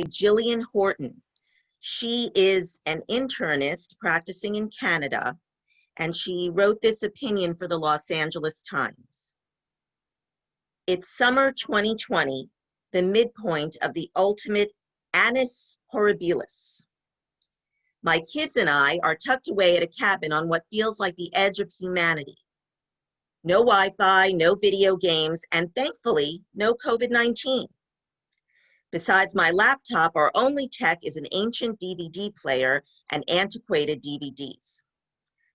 Jillian Horton. She is an internist practicing in Canada, and she wrote this opinion for the Los Angeles Times. It's summer 2020, the midpoint of the ultimate annus horribilis. My kids and I are tucked away at a cabin on what feels like the edge of humanity. No Wi-Fi, no video games, and thankfully, no COVID-19. Besides my laptop, our only tech is an ancient DVD player and antiquated DVDs.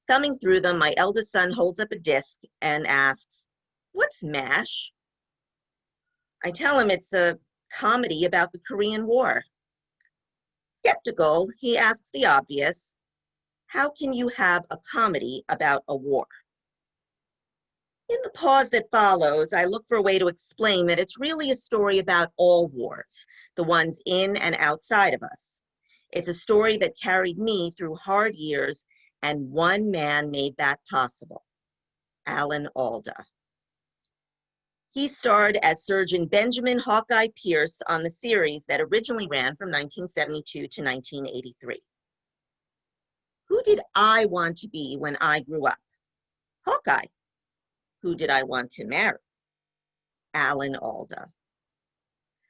Thumbing through them, my eldest son holds up a disc and asks, "What's MASH?" I tell him it's a comedy about the Korean War. Skeptical, he asks the obvious, how can you have a comedy about a war? In the pause that follows, I look for a way to explain that it's really a story about all wars, the ones in and outside of us. It's a story that carried me through hard years, and one man made that possible, Alan Alda. He starred as Surgeon Benjamin Hawkeye Pierce on the series that originally ran from 1972 to 1983. Who did I want to be when I grew up? Hawkeye. Who did I want to marry? Alan Alda.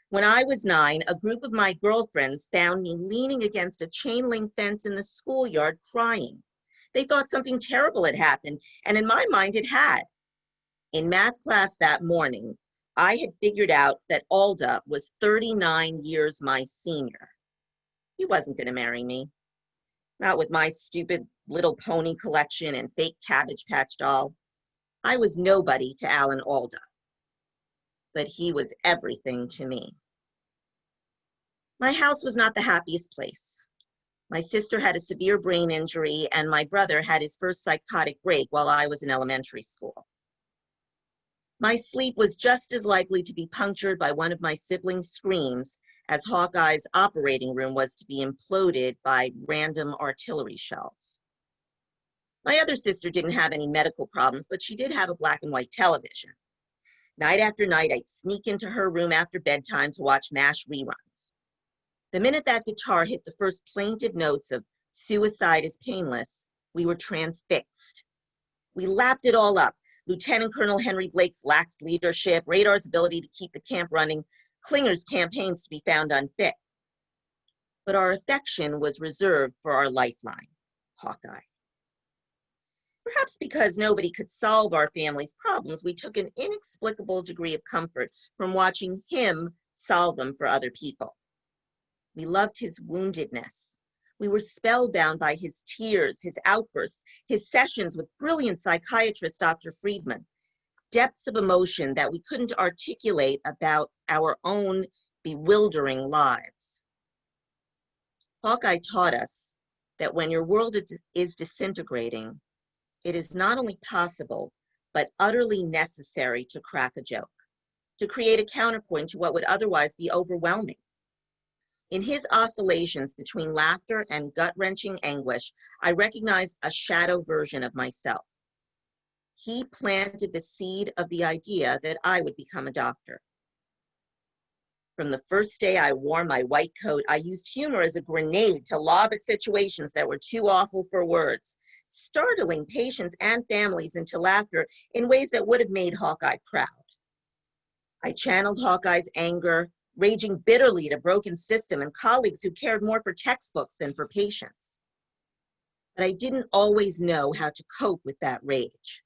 When I was 9, a group of my girlfriends found me leaning against a chain link fence in the schoolyard crying. They thought something terrible had happened, and in my mind it had. In math class that morning, I had figured out that Alda was 39 years my senior. He wasn't going to marry me. Not with my stupid Little Pony collection and fake Cabbage Patch doll. I was nobody to Alan Alda, but he was everything to me. My house was not the happiest place. My sister had a severe brain injury, and my brother had his first psychotic break while I was in elementary school. My sleep was just as likely to be punctured by one of my siblings' screams as Hawkeye's operating room was to be imploded by random artillery shells. My other sister didn't have any medical problems, but she did have a black and white television. Night after night, I'd sneak into her room after bedtime to watch MASH reruns. The minute that guitar hit the first plaintive notes of "Suicide is Painless," we were transfixed. We lapped it all up. Lieutenant Colonel Henry Blake's lax leadership, Radar's ability to keep the camp running, Klinger's campaigns to be found unfit. But our affection was reserved for our lifeline, Hawkeye. Perhaps because nobody could solve our family's problems, we took an inexplicable degree of comfort from watching him solve them for other people. We loved his woundedness. We were spellbound by his tears, his outbursts, his sessions with brilliant psychiatrist Dr. Friedman, depths of emotion that we couldn't articulate about our own bewildering lives. Hawkeye taught us that when your world is disintegrating, it is not only possible, but utterly necessary to crack a joke, to create a counterpoint to what would otherwise be overwhelming. In his oscillations between laughter and gut-wrenching anguish, I recognized a shadow version of myself. He planted the seed of the idea that I would become a doctor. From the first day I wore my white coat, I used humor as a grenade to lob at situations that were too awful for words, startling patients and families into laughter in ways that would have made Hawkeye proud. I channeled Hawkeye's anger, raging bitterly at a broken system and colleagues who cared more for textbooks than for patients. But I didn't always know how to cope with that rage.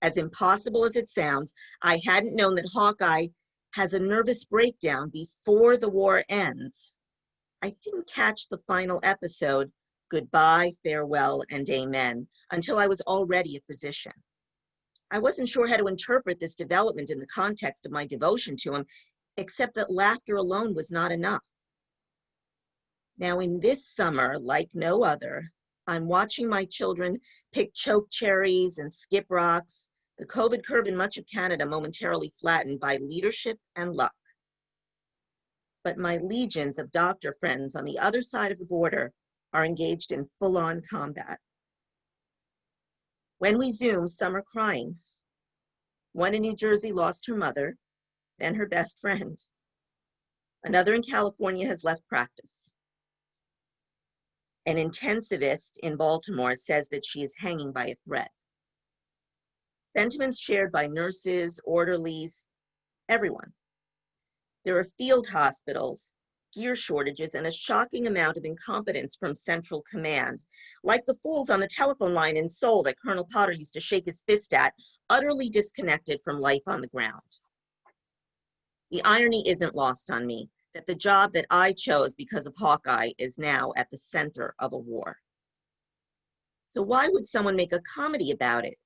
As impossible as it sounds, I hadn't known that Hawkeye has a nervous breakdown before the war ends. I didn't catch the final episode, Goodbye, Farewell, and Amen, until I was already a physician. I wasn't sure how to interpret this development in the context of my devotion to him, except that laughter alone was not enough. Now in this summer, like no other, I'm watching my children pick choke cherries and skip rocks, the COVID curve in much of Canada momentarily flattened by leadership and luck. But my legions of doctor friends on the other side of the border are engaged in full-on combat. When we Zoom, some are crying. One in New Jersey lost her mother, then her best friend. Another in California has left practice. An intensivist in Baltimore says that she is hanging by a thread. Sentiments shared by nurses, orderlies, everyone. There are field hospitals, gear shortages, and a shocking amount of incompetence from central command, like the fools on the telephone line in Seoul that Colonel Potter used to shake his fist at, utterly disconnected from life on the ground. The irony isn't lost on me that the job that I chose because of Hawkeye is now at the center of a war. So why would someone make a comedy about it?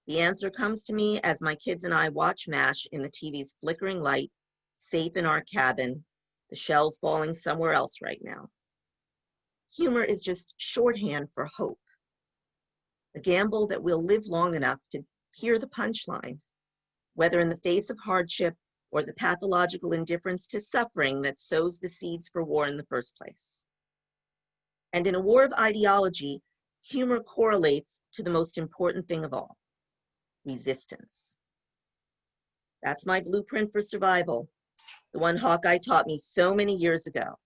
The answer comes to me as my kids and I watch MASH in the TV's flickering light, safe in our cabin, the shells falling somewhere else right now. Humor is just shorthand for hope, a gamble that we'll live long enough to hear the punchline, whether in the face of hardship or the pathological indifference to suffering that sows the seeds for war in the first place. And in a war of ideology, humor correlates to the most important thing of all, resistance. That's my blueprint for survival, the one Hawkeye taught me so many years ago.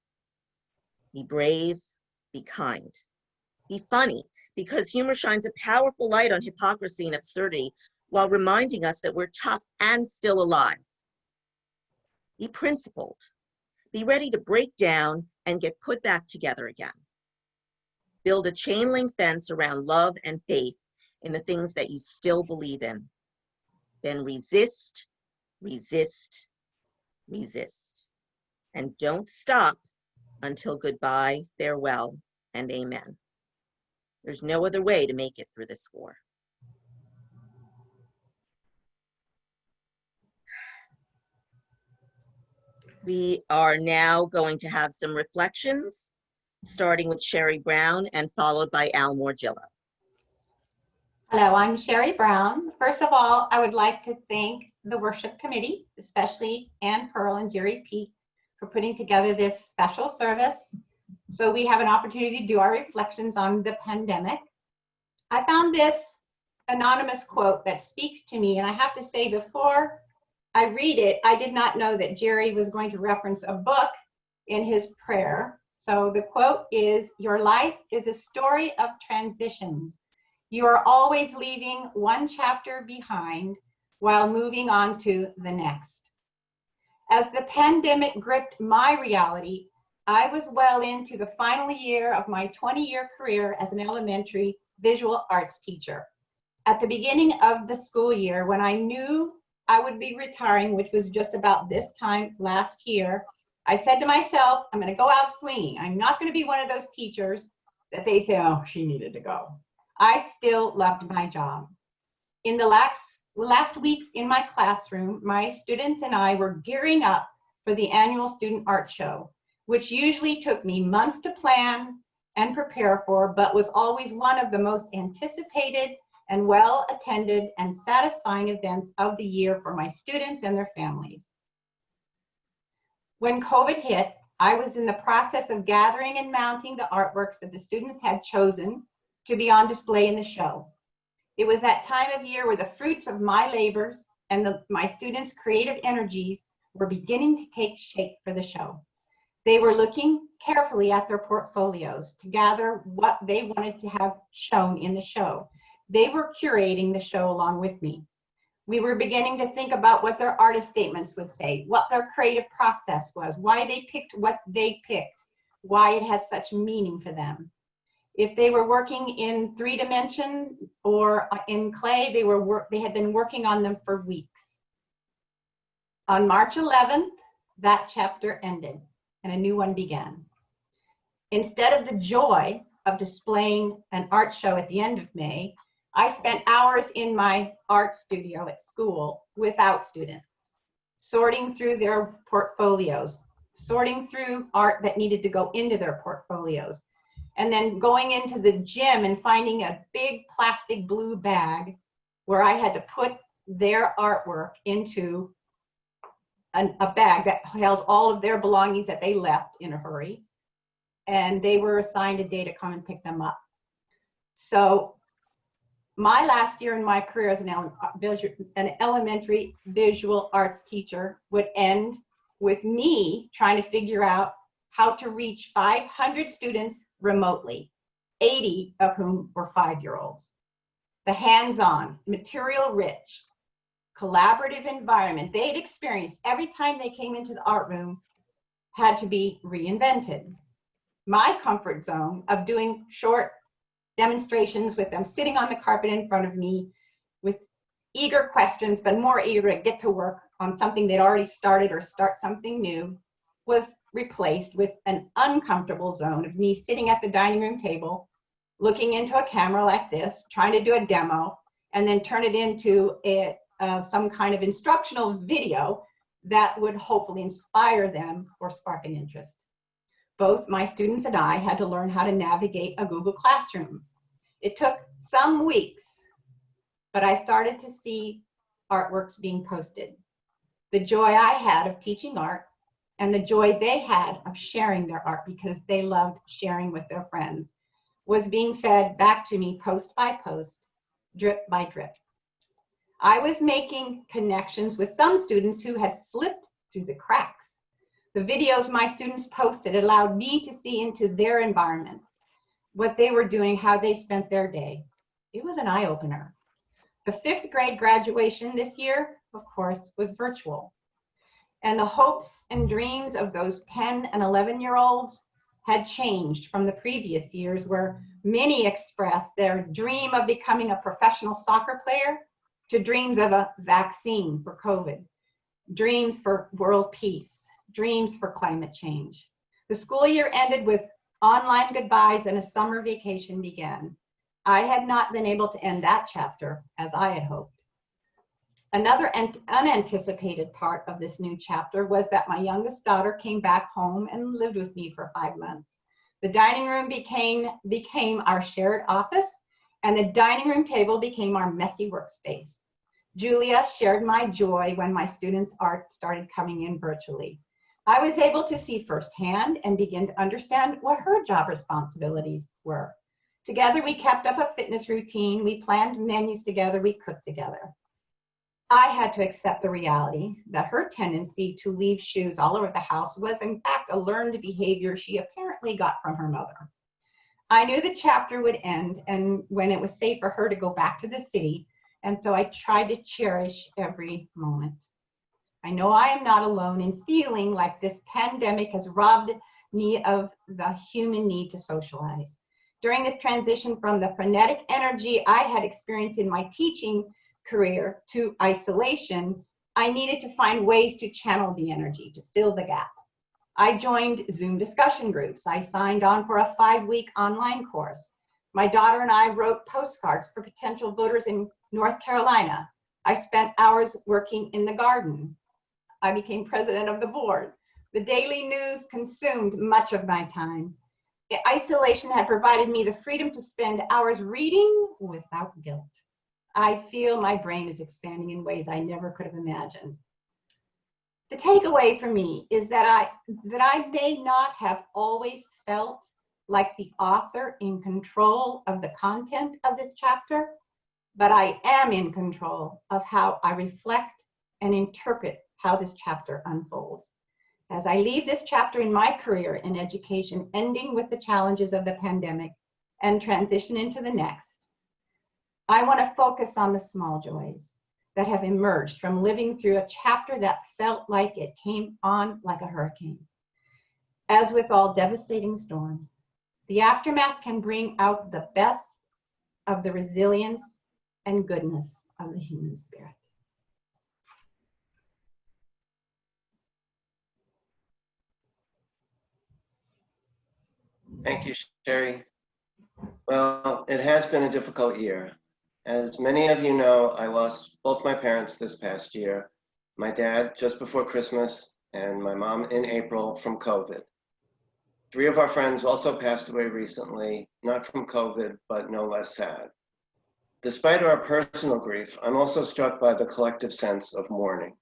Be brave, be kind, be funny, because humor shines a powerful light on hypocrisy and absurdity while reminding us that we're tough and still alive. Be principled, be ready to break down and get put back together again. Build a chain link fence around love and faith in the things that you still believe in. Then resist, resist, resist. And don't stop until goodbye, farewell, and amen. There's no other way to make it through this war. We are now going to have some reflections, starting with Sherry Brown and followed by Al Morgillo. Hello, I'm Sherry Brown. First of all, I would like to thank the worship committee, especially Ann Pearl and Jerry Peak, for putting together this special service so we have an opportunity to do our reflections on the pandemic. I found this anonymous quote that speaks to me, and I have to say, before I read it, I did not know that Jerry was going to reference a book in his prayer. So the quote is, "Your life is a story of transitions. You are always leaving one chapter behind while moving on to the next." As the pandemic gripped my reality, I was well into the final year of my 20-year career as an elementary visual arts teacher. At the beginning of the school year, when I knew I would be retiring, which was just about this time last year, I said to myself, I'm going to go out swinging. I'm not going to be one of those teachers that they say, oh, she needed to go. I still loved my job. In the last weeks in my classroom, my students and I were gearing up for the annual student art show, which usually took me months to plan and prepare for, but was always one of the most anticipated and well-attended and satisfying events of the year for my students and their families. When COVID hit, I was in the process of gathering and mounting the artworks that the students had chosen to be on display in the show. It was that time of year where the fruits of my labors and my students' creative energies were beginning to take shape for the show. They were looking carefully at their portfolios to gather what they wanted to have shown in the show. They were curating the show along with me. We were beginning to think about what their artist statements would say, what their creative process was, why they picked what they picked, why it had such meaning for them. If they were working in 3-dimension or in clay, they had been working on them for weeks. On March 11th, that chapter ended and a new one began. Instead of the joy of displaying an art show at the end of May, I spent hours in my art studio at school without students, sorting through their portfolios, sorting through art that needed to go into their portfolios, and then going into the gym and finding a big plastic blue bag where I had to put their artwork into a bag that held all of their belongings that they left in a hurry, and they were assigned a day to come and pick them up. So my last year in my career as an elementary visual arts teacher would end with me trying to figure out how to reach 500 students remotely, 80 of whom were 5-year-olds. The hands-on, material-rich, collaborative environment they'd experienced every time they came into the art room had to be reinvented. My comfort zone of doing short demonstrations with them sitting on the carpet in front of me with eager questions, but more eager to get to work on something they'd already started or start something new, was replaced with an uncomfortable zone of me sitting at the dining room table, looking into a camera like this, trying to do a demo, and then turn it into some kind of instructional video that would hopefully inspire them or spark an interest. Both my students and I had to learn how to navigate a Google Classroom. It took some weeks, but I started to see artworks being posted. The joy I had of teaching art and the joy they had of sharing their art, because they loved sharing with their friends, was being fed back to me post by post, drip by drip. I was making connections with some students who had slipped through the cracks. The videos my students posted allowed me to see into their environments, what they were doing, how they spent their day. It was an eye-opener. The 5th grade graduation this year, of course, was virtual. And the hopes and dreams of those 10 and 11-year-olds had changed from the previous years, where many expressed their dream of becoming a professional soccer player to dreams of a vaccine for COVID, dreams for world peace, dreams for climate change. The school year ended with online goodbyes and a summer vacation began. I had not been able to end that chapter as I had hoped. Another unanticipated part of this new chapter was that my youngest daughter came back home and lived with me for 5 months. The dining room became our shared office, and the dining room table became our messy workspace. Julia shared my joy when my students' art started coming in virtually. I was able to see firsthand and begin to understand what her job responsibilities were. Together, we kept up a fitness routine, we planned menus together, we cooked together. I had to accept the reality that her tendency to leave shoes all over the house was in fact a learned behavior she apparently got from her mother. I knew the chapter would end and when it was safe for her to go back to the city, and so I tried to cherish every moment. I know I am not alone in feeling like this pandemic has robbed me of the human need to socialize. During this transition from the frenetic energy I had experienced in my teaching career to isolation, I needed to find ways to channel the energy, to fill the gap. I joined Zoom discussion groups. I signed on for a 5-week online course. My daughter and I wrote postcards for potential voters in North Carolina. I spent hours working in the garden. I became president of the board. The daily news consumed much of my time. Isolation had provided me the freedom to spend hours reading without guilt. I feel my brain is expanding in ways I never could have imagined. The takeaway for me is that I may not have always felt like the author in control of the content of this chapter, but I am in control of how I reflect and interpret how this chapter unfolds. As I leave this chapter in my career in education, ending with the challenges of the pandemic and transition into the next, I want to focus on the small joys that have emerged from living through a chapter that felt like it came on like a hurricane. As with all devastating storms, the aftermath can bring out the best of the resilience and goodness of the human spirit. Thank you, Sherry. Well, it has been a difficult year. As many of you know, I lost both my parents this past year, my dad just before Christmas and my mom in April from COVID. 3 of our friends also passed away recently, not from COVID, but no less sad. Despite our personal grief, I'm also struck by the collective sense of mourning.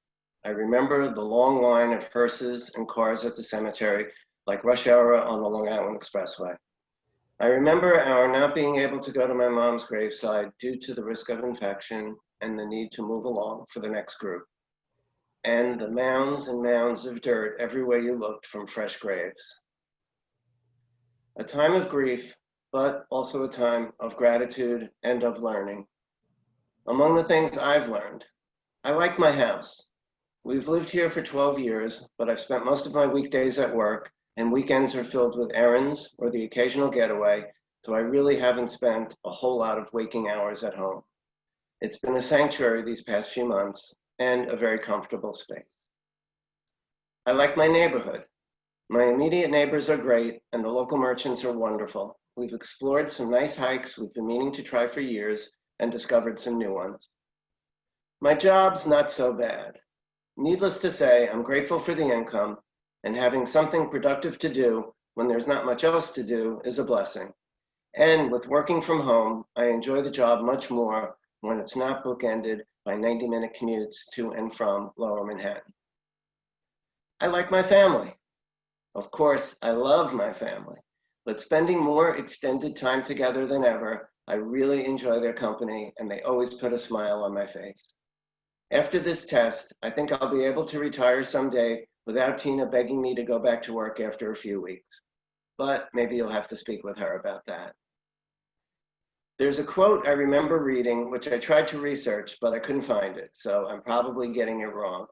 I remember the long line of hearses and cars at the cemetery, like rush hour on the Long Island Expressway. I remember our not being able to go to my mom's graveside due to the risk of infection and the need to move along for the next group. and the mounds and mounds of dirt everywhere you looked from fresh graves. A time of grief, but also a time of gratitude and of learning. Among the things I've learned, I like my house. We've lived here for 12 years, but I've spent most of my weekdays at work, and weekends are filled with errands or the occasional getaway, so I really haven't spent a whole lot of waking hours at home. It's been a sanctuary these past few months and a very comfortable space. I like my neighborhood. My immediate neighbors are great, and the local merchants are wonderful. We've explored some nice hikes we've been meaning to try for years and discovered some new ones. My job's not so bad. Needless to say, I'm grateful for the income, and having something productive to do when there's not much else to do is a blessing. And with working from home, I enjoy the job much more when it's not bookended by 90-minute commutes to and from Lower Manhattan. I like my family. Of course, I love my family, but spending more extended time together than ever, I really enjoy their company, and they always put a smile on my face. After this test, I think I'll be able to retire someday without Tina begging me to go back to work after a few weeks. But maybe you'll have to speak with her about that. There's a quote I remember reading, which I tried to research, but I couldn't find it, so I'm probably getting it wrong.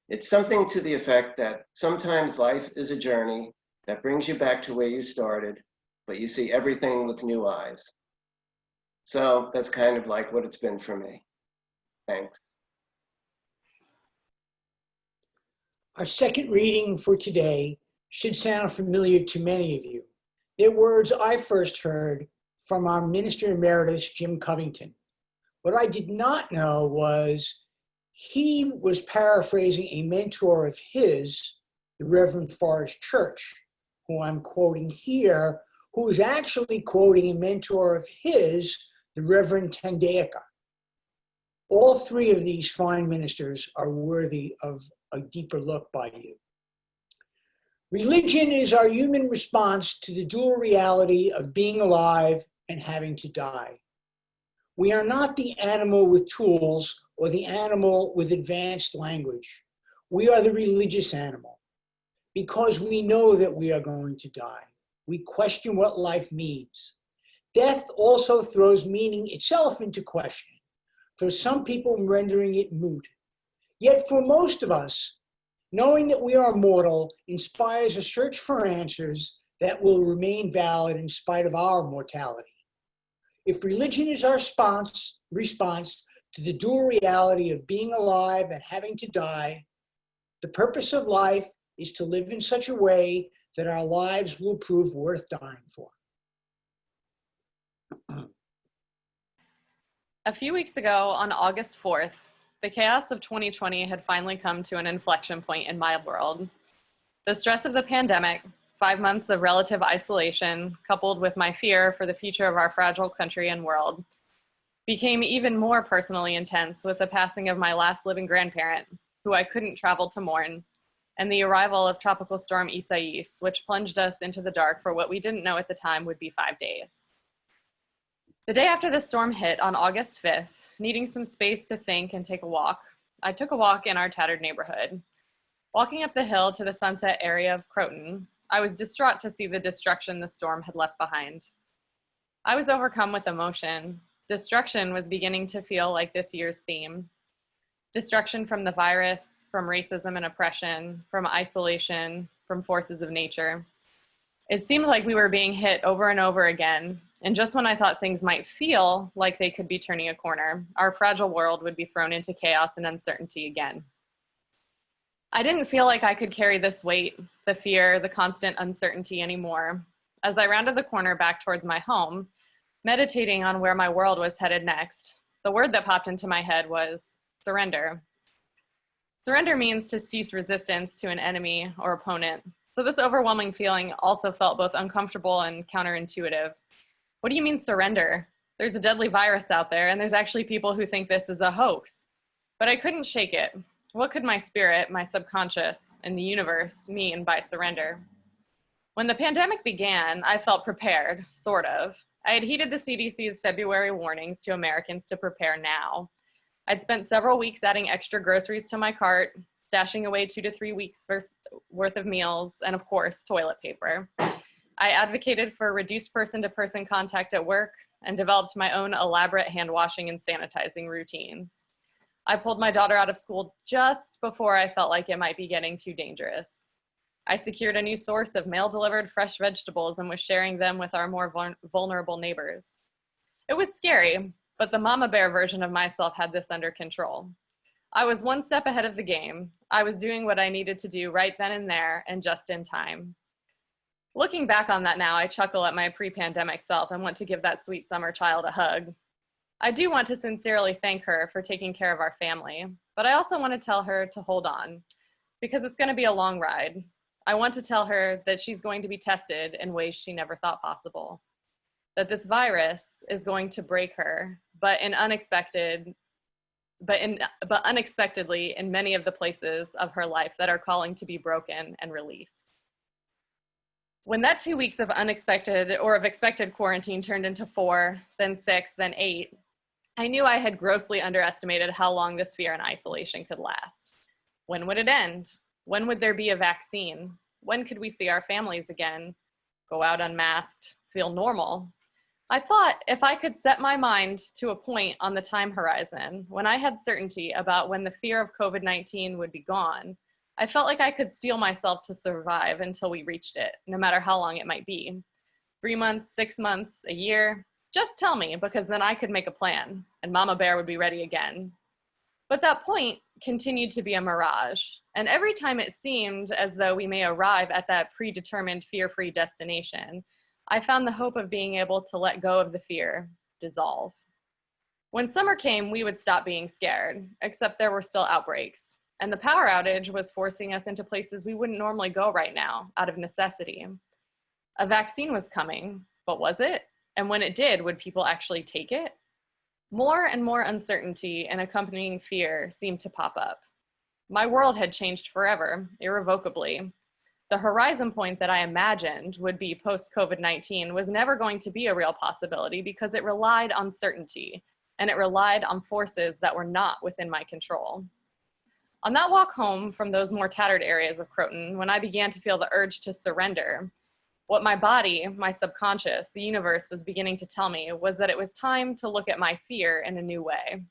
It's something to the effect that sometimes life is a journey that brings you back to where you started, but you see everything with new eyes. So that's kind of like what it's been for me. Thanks. Our second reading for today should sound familiar to many of you. They're words I first heard from our Minister Emeritus, Jim Covington. What I did not know was he was paraphrasing a mentor of his, the Reverend Forrest Church, who I'm quoting here, who is actually quoting a mentor of his, the Reverend Tandayaka. All three of these fine ministers are worthy of a deeper look by you. Religion is our human response to the dual reality of being alive and having to die. We are not the animal with tools or the animal with advanced language. We are the religious animal. Because we know that we are going to die, we question what life means. Death also throws meaning itself into question, for some people rendering it moot. Yet for most of us, knowing that we are mortal inspires a search for answers that will remain valid in spite of our mortality. If religion is our response to the dual reality of being alive and having to die, the purpose of life is to live in such a way that our lives will prove worth dying for. A few weeks ago, on August 4th, the chaos of 2020 had finally come to an inflection point in my world. The stress of the pandemic, 5 months of relative isolation, coupled with my fear for the future of our fragile country and world, became even more personally intense with the passing of my last living grandparent, who I couldn't travel to mourn, and the arrival of Tropical Storm Isaias, which plunged us into the dark for what we didn't know at the time would be 5 days. The day after the storm hit on August 5th, needing some space to think and take a walk, I took a walk in our tattered neighborhood. Walking up the hill to the Sunset area of Croton, I was distraught to see the destruction the storm had left behind. I was overcome with emotion. Destruction was beginning to feel like this year's theme. Destruction from the virus, from racism and oppression, from isolation, from forces of nature. It seemed like we were being hit over and over again, and just when I thought things might feel like they could be turning a corner, our fragile world would be thrown into chaos and uncertainty again. I didn't feel like I could carry this weight, the fear, the constant uncertainty anymore. As I rounded the corner back towards my home, meditating on where my world was headed next, the word that popped into my head was surrender. Surrender means to cease resistance to an enemy or opponent. So this overwhelming feeling also felt both uncomfortable and counterintuitive. What do you mean surrender? There's a deadly virus out there, and there's actually people who think this is a hoax. But I couldn't shake it. What could my spirit, my subconscious, and the universe mean by surrender? When the pandemic began, I felt prepared, sort of. I had heeded the CDC's February warnings to Americans to prepare now. I'd spent several weeks adding extra groceries to my cart, stashing away 2 to 3 weeks worth of meals, and of course, toilet paper. I advocated for reduced person-to-person contact at work and developed my own elaborate hand washing and sanitizing routines. I pulled my daughter out of school just before I felt like it might be getting too dangerous. I secured a new source of mail-delivered fresh vegetables and was sharing them with our more vulnerable neighbors. It was scary, but the mama bear version of myself had this under control. I was one step ahead of the game. I was doing what I needed to do right then and there and just in time. Looking back on that now, I chuckle at my pre-pandemic self and want to give that sweet summer child a hug. I do want to sincerely thank her for taking care of our family, but I also want to tell her to hold on, because it's going to be a long ride. I want to tell her that she's going to be tested in ways she never thought possible, that this virus is going to break her, but unexpectedly in many of the places of her life that are calling to be broken and released. When that 2 weeks of expected quarantine turned into 4, then 6, then 8, I knew I had grossly underestimated how long this fear and isolation could last. When would it end? When would there be a vaccine? When could we see our families again, go out unmasked, feel normal? I thought if I could set my mind to a point on the time horizon when I had certainty about when the fear of COVID-19 would be gone, I felt like I could steel myself to survive until we reached it, no matter how long it might be. 3 months, 6 months, a year, just tell me, because then I could make a plan and Mama Bear would be ready again. But that point continued to be a mirage. And every time it seemed as though we may arrive at that predetermined fear-free destination, I found the hope of being able to let go of the fear dissolve. When summer came, we would stop being scared, except there were still outbreaks. And the power outage was forcing us into places we wouldn't normally go right now, out of necessity. A vaccine was coming, but was it? And when it did, would people actually take it? More and more uncertainty and accompanying fear seemed to pop up. My world had changed forever, irrevocably. The horizon point that I imagined would be post-COVID-19 was never going to be a real possibility because it relied on certainty, and it relied on forces that were not within my control. On that walk home from those more tattered areas of Croton, when I began to feel the urge to surrender, what my body, my subconscious, the universe was beginning to tell me was that it was time to look at my fear in a new way.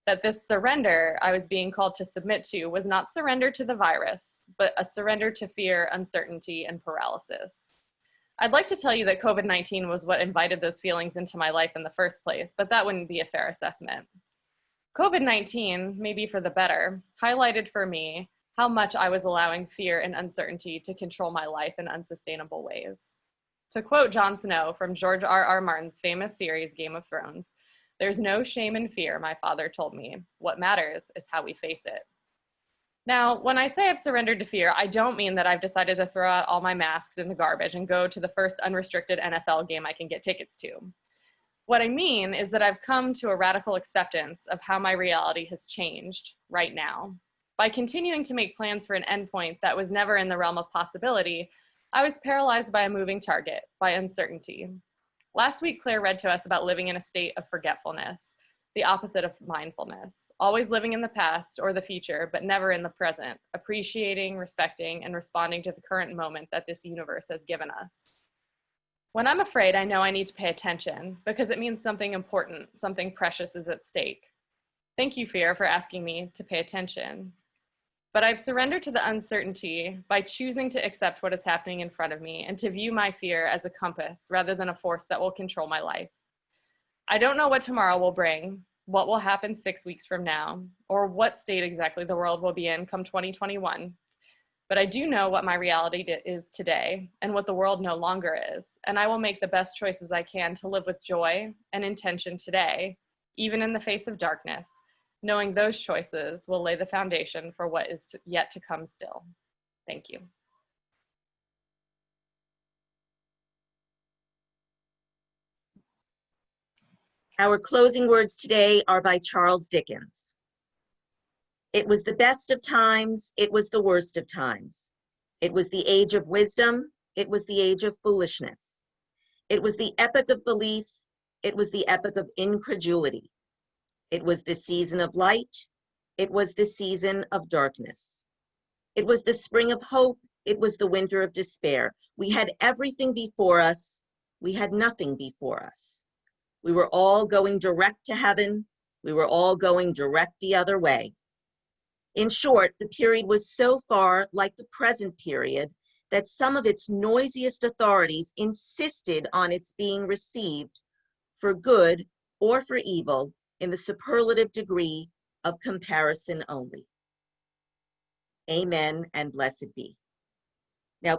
That this surrender I was being called to submit to was not surrender to the virus, but a surrender to fear, uncertainty, and paralysis. I'd like to tell you that COVID-19 was what invited those feelings into my life in the first place, but that wouldn't be a fair assessment. COVID-19, maybe for the better, highlighted for me how much I was allowing fear and uncertainty to control my life in unsustainable ways. To quote Jon Snow from George R.R. Martin's famous series, Game of Thrones, "There's no shame in fear, my father told me. What matters is how we face it." Now, when I say I've surrendered to fear, I don't mean that I've decided to throw out all my masks in the garbage and go to the first unrestricted NFL game I can get tickets to. What I mean is that I've come to a radical acceptance of how my reality has changed right now. By continuing to make plans for an endpoint that was never in the realm of possibility, I was paralyzed by a moving target, by uncertainty. Last week, Claire read to us about living in a state of forgetfulness, the opposite of mindfulness, always living in the past or the future, but never in the present, appreciating, respecting, and responding to the current moment that this universe has given us. When I'm afraid, I know I need to pay attention because it means something important, something precious is at stake. Thank you, fear, for asking me to pay attention. But I've surrendered to the uncertainty by choosing to accept what is happening in front of me and to view my fear as a compass rather than a force that will control my life. I don't know what tomorrow will bring, what will happen 6 weeks from now, or what state exactly the world will be in come 2021. But I do know what my reality is today and what the world no longer is, and I will make the best choices I can to live with joy and intention today, even in the face of darkness, knowing those choices will lay the foundation for what is yet to come still. Thank you. Our closing words today are by Charles Dickens. It was the best of times, it was the worst of times. It was the age of wisdom, it was the age of foolishness. It was the epoch of belief, it was the epoch of incredulity. It was the season of light, It was the season of darkness. It was the spring of hope. It was the winter of despair. We had everything before us. We had nothing before us. We were all going direct to heaven. We were all going direct the other way. In short, the period was so far like the present period that some of its noisiest authorities insisted on its being received for good or for evil in the superlative degree of comparison only. Amen and blessed be. Now,